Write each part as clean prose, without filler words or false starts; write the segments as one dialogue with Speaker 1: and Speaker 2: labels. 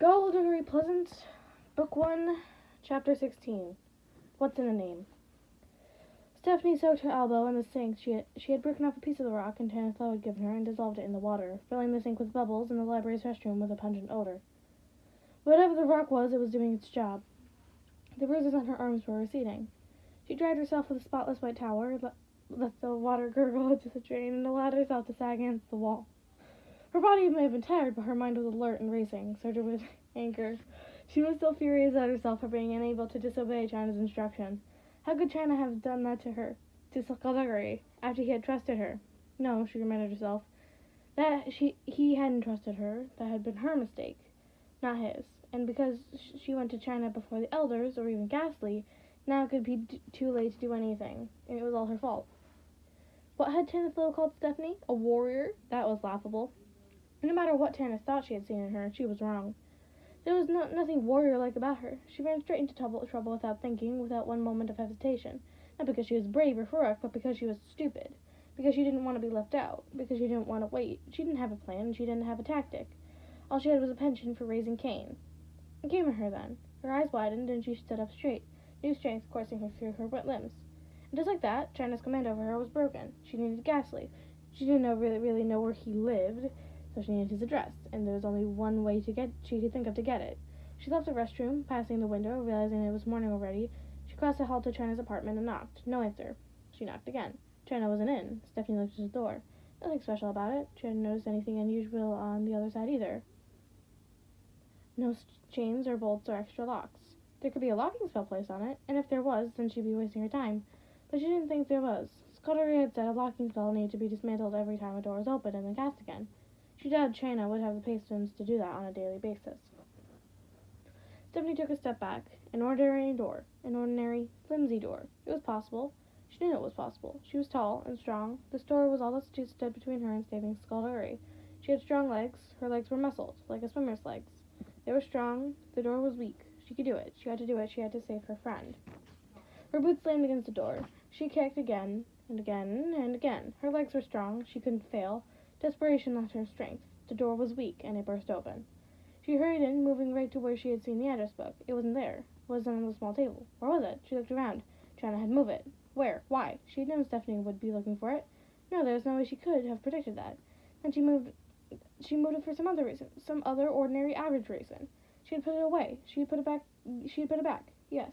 Speaker 1: Skulduggery Pleasant, Book 1, Chapter 16. What's in a Name? Stephanie soaked her elbow in the sink. She had broken off a piece of the rock and Tanithlo had given her and dissolved it in the water, filling the sink with bubbles and the library's restroom with a pungent odor. Whatever the rock was, it was doing its job. The bruises on her arms were receding. She dried herself with a spotless white towel, let the water gurgle into the drain, and allowed herself to sag against the wall. Her body may have been tired, but her mind was alert and racing, surged with anger. She was still furious at herself for being unable to disobey China's instruction. How could China have done that to her, to Skulduggery, after he had trusted her? No, she reminded herself, he hadn't trusted her. That had been her mistake, not his. And because she went to China before the elders, or even Ghastly, now it could be too late to do anything. It was all her fault. What had Tanithlo called Stephanie? A warrior? That was laughable. No matter what Tanith thought she had seen in her, she was wrong. There was nothing warrior-like about her. She ran straight into trouble without thinking, without one moment of hesitation. Not because she was brave or heroic, but because she was stupid. Because she didn't want to be left out. Because she didn't want to wait. She didn't have a plan, and she didn't have a tactic. All she had was a penchant for raising Cain. It came to her then. Her eyes widened, and she stood up straight, new strength coursing her through her wet limbs. And just like that, China's command over her was broken. She needed Ghastly. She didn't really know where he lived, so she needed his address, and there was only one way she could think of to get it. She left the restroom, passing the window, realizing it was morning already. She crossed the hall to China's apartment and knocked. No answer. She knocked again. China wasn't in. Stephanie looked at the door. Nothing special about it. She hadn't noticed anything unusual on the other side either. No chains or bolts or extra locks. There could be a locking spell placed on it, and if there was, then she'd be wasting her time. But she didn't think there was. Skulduggery had said a locking spell needed to be dismantled every time a door was opened and then cast again. She doubted China would have the patience to do that on a daily basis. Stephanie took a step back. An ordinary door. An ordinary, flimsy door. It was possible. She knew it was possible. She was tall and strong. This door was all that stood between her and saving Skulduggery. She had strong legs. Her legs were muscled, like a swimmer's legs. They were strong. The door was weak. She could do it. She had to do it. She had to save her friend. Her boots slammed against the door. She kicked again and again and again. Her legs were strong. She couldn't fail. Desperation left her strength. The door was weak, and it burst open. She hurried in, moving right to where she had seen the address book. It wasn't there. It wasn't on the small table. Where was it? She looked around. China had moved it. Where? Why? She had known Stephanie would be looking for it. No, there was no way she could have predicted that. Then she moved it for some other reason. Some other ordinary average reason. She had put it away. She had put it back. Yes.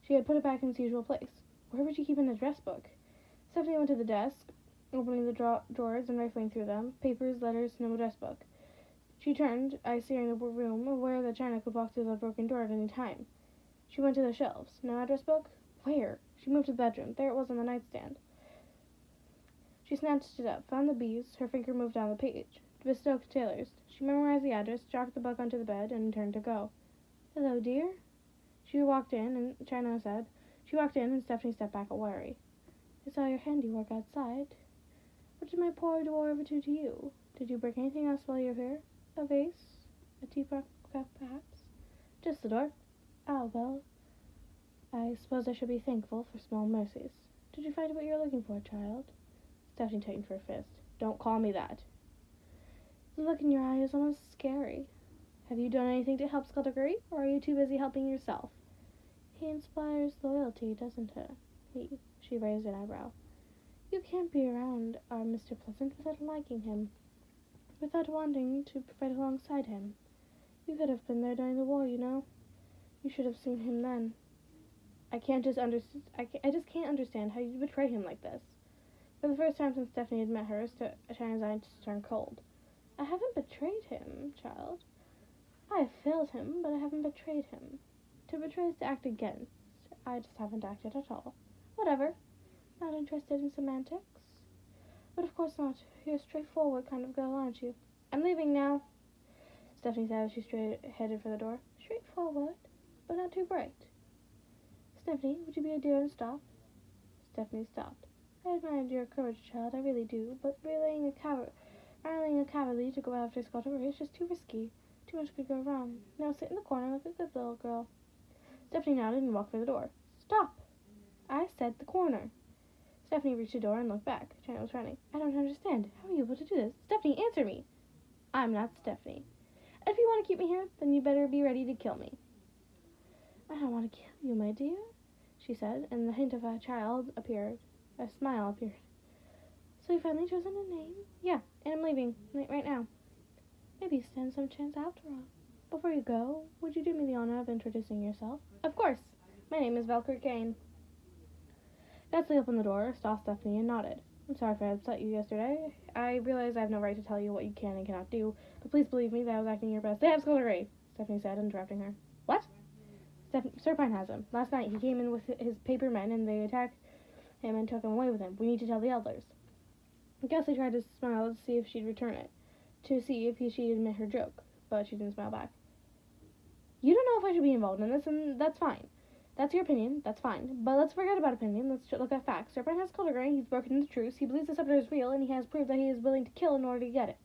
Speaker 1: She had put it back in its usual place. Where would she keep an address book? Stephanie went to the desk, opening the drawers and rifling through them. Papers, letters, no address book. She turned, eyes searing the room, aware that China could walk through the broken door at any time. She went to the shelves. No address book? Where? She moved to the bedroom. There it was on the nightstand. She snatched it up, found the bees. Her finger moved down the page. Bestoke Taylor's. She memorized the address, dropped the book onto the bed, and turned to go. Hello, dear. She walked in, and Stephanie stepped back wary. I saw your handiwork outside. What did my poor dwarf do to you? Did you break anything else while you were here? A vase? A teapot, perhaps? Just the door. Ah, well, I suppose I should be thankful for small mercies. Did you find what you were looking for, child? Stephanie tightened her fist. Don't call me that. The look in your eye is almost scary. Have you done anything to help Skulduggery, or are you too busy helping yourself? He inspires loyalty, doesn't he? She raised an eyebrow. You can't be around our Mr. Pleasant without liking him, without wanting to fight alongside him. You could have been there during the war, you know. You should have seen him then. I just can't understand how you betray him like this. For the first time since Stephanie had met her, China's eyes turned cold. I haven't betrayed him, child. I have failed him, but I haven't betrayed him. To betray is to act against. I just haven't acted at all. Whatever. Not interested in semantics? But of course not. You're a straightforward kind of girl, aren't you? I'm leaving now, Stephanie said as she headed for the door. Straightforward, but not too bright. Stephanie, would you be a dear and stop? Stephanie stopped. I admire your courage, child, I really do, but rallying a cavalier to go after Skulduggery is just too risky. Too much could go wrong. Now sit in the corner like a good little girl. Stephanie nodded and walked for the door. Stop! I said the corner. Stephanie reached the door and looked back. China was running. I don't understand. How are you able to do this? Stephanie, answer me! I'm not Stephanie. And if you want want to keep me here? Then you better be ready to kill me. I don't want to kill you, my dear, she said, and the hint of a child appeared. A smile appeared. So you finally chosen a name? Yeah, and I'm leaving right now. Maybe you stand some chance after all. Before you go, would you do me the honor of introducing yourself? Of course. My name is Valkyrie Kane. Ghastly opened the door, saw Stephanie, and nodded. I'm sorry if I upset you yesterday. I realize I have no right to tell you what you can and cannot do, but please believe me that I was acting your best. They have Skulduggery, Stephanie said, interrupting her. What? Serpine has him. Last night he came in with his paper men, and they attacked him and took him away with him. We need to tell the elders. Ghastly tried to smile to see if she'd return it, to see if she'd admit her joke, but she didn't smile back. You don't know if I should be involved in this, and that's fine. That's your opinion, that's fine. But let's forget about opinion, let's look at facts. Serpine has Skulduggery, he's broken the truce, he believes the scepter is real, and he has proved that he is willing to kill in order to get it.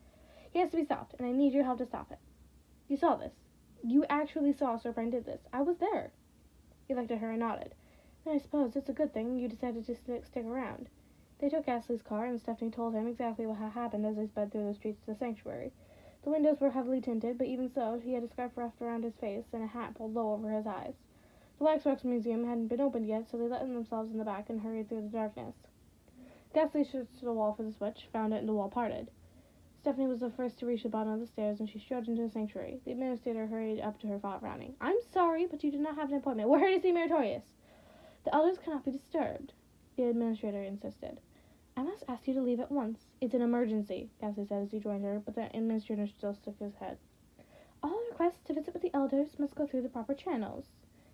Speaker 1: He has to be stopped, and I need your help to stop it. You saw this. You actually saw Serpine did this. I was there. He looked at her and nodded. Then I suppose it's a good thing you decided to stick around. They took Ghastly's car, and Stephanie told him exactly what had happened as they sped through the streets to the sanctuary. The windows were heavily tinted, but even so, he had a scarf wrapped around his face and a hat pulled low over his eyes. The Waxworks Museum hadn't been opened yet, so they let themselves in the back and hurried through the darkness. Ghastly searched the wall for the switch, found it, and the wall parted. Stephanie was the first to reach the bottom of the stairs, and she strode into the sanctuary. The administrator hurried up to her, frowning. I'm sorry, but you do not have an appointment. We're here to see Meritorious. The elders cannot be disturbed, the administrator insisted. I must ask you to leave at once. It's an emergency, Ghastly said as he joined her, but the administrator still shook his head. All requests to visit with the elders must go through the proper channels,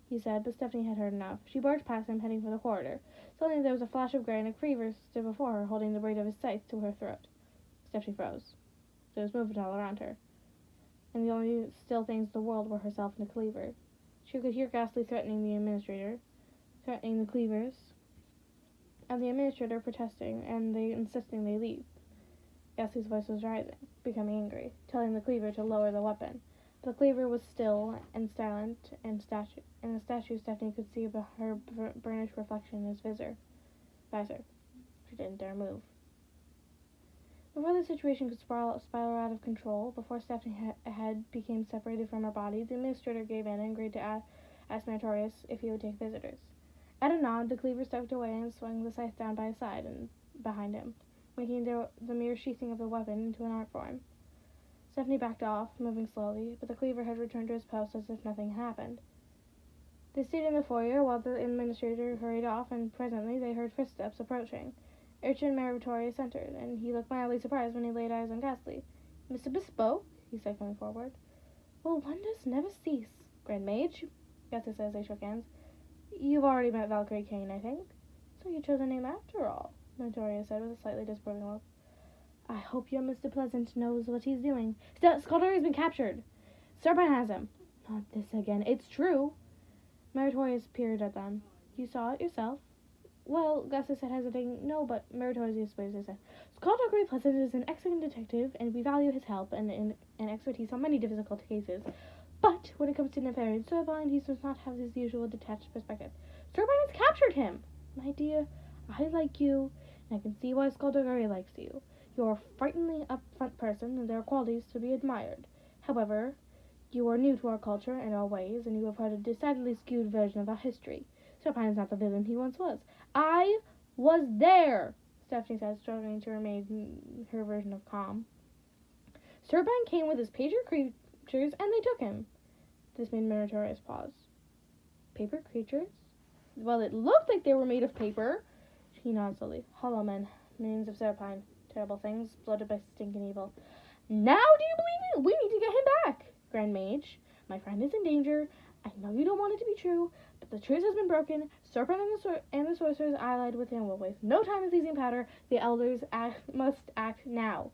Speaker 1: he said, but Stephanie had heard enough. She barged past him, heading for the corridor. Suddenly there was a flash of gray, and a cleaver stood before her, holding the blade of his scythe to her throat. Stephanie froze. There was movement all around her, and the only still things in the world were herself and the cleaver. She could hear Ghastly threatening the administrator, threatening the cleavers, and the administrator protesting, and they insisting they leave. Ghastly's voice was rising, becoming angry, telling the cleaver to lower the weapon. The cleaver was still and silent, and the statue Stephanie could see her burnished reflection in his visor. She didn't dare move. Before the situation could spiral out of control, before Stephanie's head became separated from her body, the administrator gave in and agreed to ask Meritorious if he would take visitors. At a nod, the cleaver stepped away and swung the scythe down by his side and behind him, making the mere sheathing of the weapon into an art form. Stephanie backed off, moving slowly, but the cleaver had returned to his post as if nothing had happened. They stayed in the foyer while the administrator hurried off, and presently they heard footsteps approaching. Urchin Meritorious entered, and he looked mildly surprised when he laid eyes on Ghastly. Mr. Bespoke, he said, coming forward. Will wonders never cease, Grand Mage? Ghastly said as they shook hands. You've already met Valkyrie Kane, I think. So you chose a name after all, Meritorious said with a slightly disapproving look. I hope your Mr. Pleasant knows what he's doing. Skulduggery's been captured. Serpine has him. Not this again. It's true. Meritorious peered at them. You saw it yourself? Well, Ghastly said, hesitating. No, but Meritorious said. Skulduggery Pleasant is an excellent detective, and we value his help and expertise on many difficult cases. But when it comes to nefarious Serpine, he does not have his usual detached perspective. Serpine has captured him! My dear, I like you, and I can see why Skulduggery likes you. You're a frighteningly upfront person, and there are qualities to be admired. However, you are new to our culture and our ways, and you have heard a decidedly skewed version of our history. Serpine is not the villain he once was. I was there, Stephanie said, struggling to remain her version of calm. Serpine came with his pager creatures, and they took him. This made Meritorious pause. Paper creatures? Well, it looked like they were made of paper. He nodded slowly. Hollow men, minions of Serpine. Terrible things, bloated by stinking evil. Now do you believe it? We need to get him back, Grand Mage. My friend is in danger. I know you don't want it to be true, but the truce has been broken. Serpent and the sorcerers allied with him will waste no time in seizing powder. The elders must act now.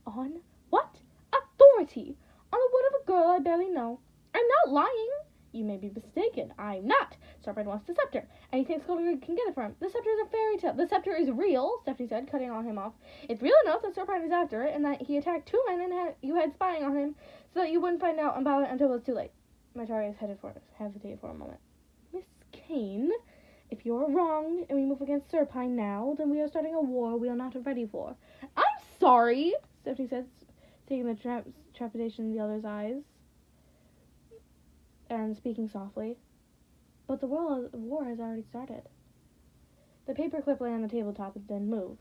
Speaker 1: On what authority? On the word of a girl I barely know. I'm not lying. You may be mistaken. I'm not. Serpent wants the scepter, and he thinks Skulduggery can get it from him. The scepter is a fairy tale. The scepter is real, Stephanie said, cutting him off. It's real enough that Serpent is after it, and that he attacked 2 men and you had spying on him, so that you wouldn't find out about it until it was too late. Meritorious hesitated for a moment. Miss Kane, if you're wrong and we move against Serpine now, then we are starting a war we are not ready for. I'm sorry, Stephanie said, seeing the trepidation in the other's eyes. and speaking softly. But the war has already started. The paperclip lay on the tabletop and didn't move.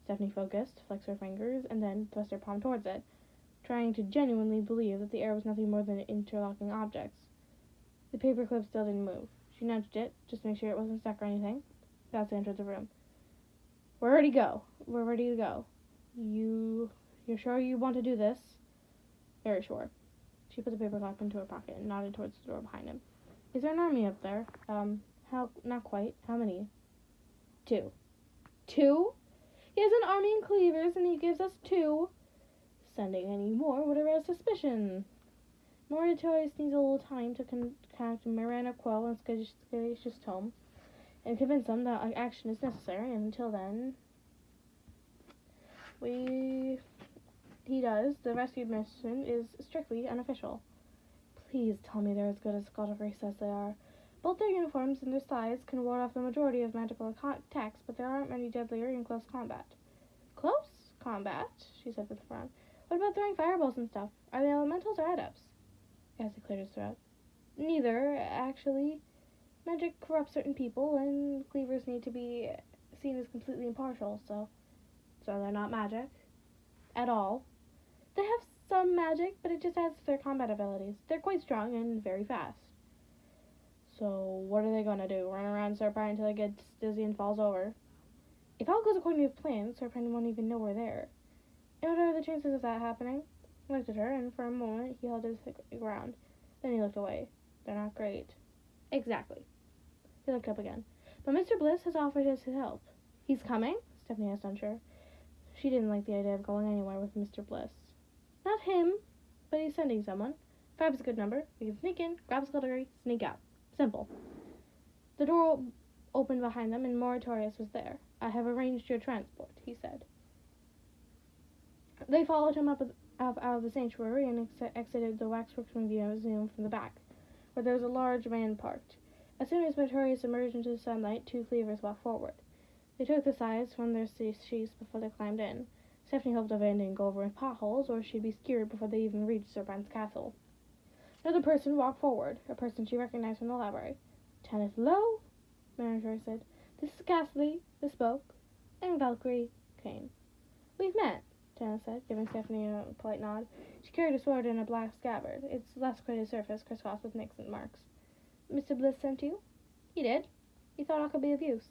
Speaker 1: Stephanie focused, flexed her fingers, and then thrust her palm towards it, trying to genuinely believe that the air was nothing more than interlocking objects. The paperclip still didn't move. She nudged it, just to make sure it wasn't stuck or anything. Ghastly entered the room. We're ready to go. We're ready to go. You're sure you want to do this? Very sure. She put the paperclip into her pocket and nodded towards the door behind him. Is there an army up there? Not quite. How many? 2. 2? He has an army in Cleavers, and he gives us 2. Sending any more would arouse suspicion. Moritorius needs a little time to contact Miranda Quell and Skadia's Tome and convince them that action is necessary, and until then, he does. The rescue mission is strictly unofficial. Please tell me they're as good as Skulduggery says they are. Both their uniforms and their size can ward off the majority of magical attacks, but there aren't many deadlier in close combat. Close combat? She said with a frown. What about throwing fireballs and stuff? Are they elementals or adepts? Gasly cleared his throat. Neither, actually. Magic corrupts certain people, and cleavers need to be seen as completely impartial, so they're not magic. At all. They have some magic, but it just adds to their combat abilities. They're quite strong and very fast. So, what are they gonna do? Run around Serpine until it gets dizzy and falls over? If all goes according to plan, Serpine won't even know we're there. And what are the chances of that happening? He looked at her, and for a moment he held his ground. Then he looked away. They're not great. Exactly. He looked up again. But Mr. Bliss has offered us his help. He's coming? Stephanie asked, unsure. She didn't like the idea of going anywhere with Mr. Bliss. Not him, but he's sending someone. 5 is a good number. We can sneak in, grab Skulduggery, sneak out. Simple. The door opened behind them, and Moritorius was there. I have arranged your transport, he said. They followed him up out of the sanctuary and exited the Waxworks Museum from the back, where there was a large van parked. As soon as Moritorius emerged into the sunlight, 2 cleavers walked forward. They took the sides from their sheaths before they climbed in. Stephanie hoped the van didn't go over in potholes, or she'd be skewered before they even reached Serpine's castle. Another person walked forward, a person she recognized from the library. Tanith Lowe, Moritorius said. This is Ghastly, the spoke, and Valkyrie Kane. We've met, Tanith said, giving Stephanie a polite nod. She carried a sword in a black scabbard, its less crated surface crisscrossed with nicks and marks. Mr. Bliss sent you? He did. He thought I could be of use.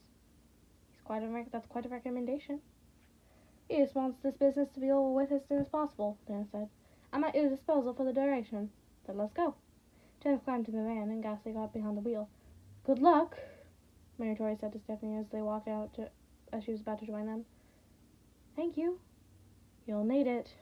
Speaker 1: That's quite a recommendation. He just wants this business to be over with as soon as possible, Tanith said. I'm at your disposal for the duration. Then let's go. Tanith climbed to the van, and Ghastly got behind the wheel. Good luck, Moritorius said to Stephanie as they walked out as she was about to join them. Thank you. You'll need it.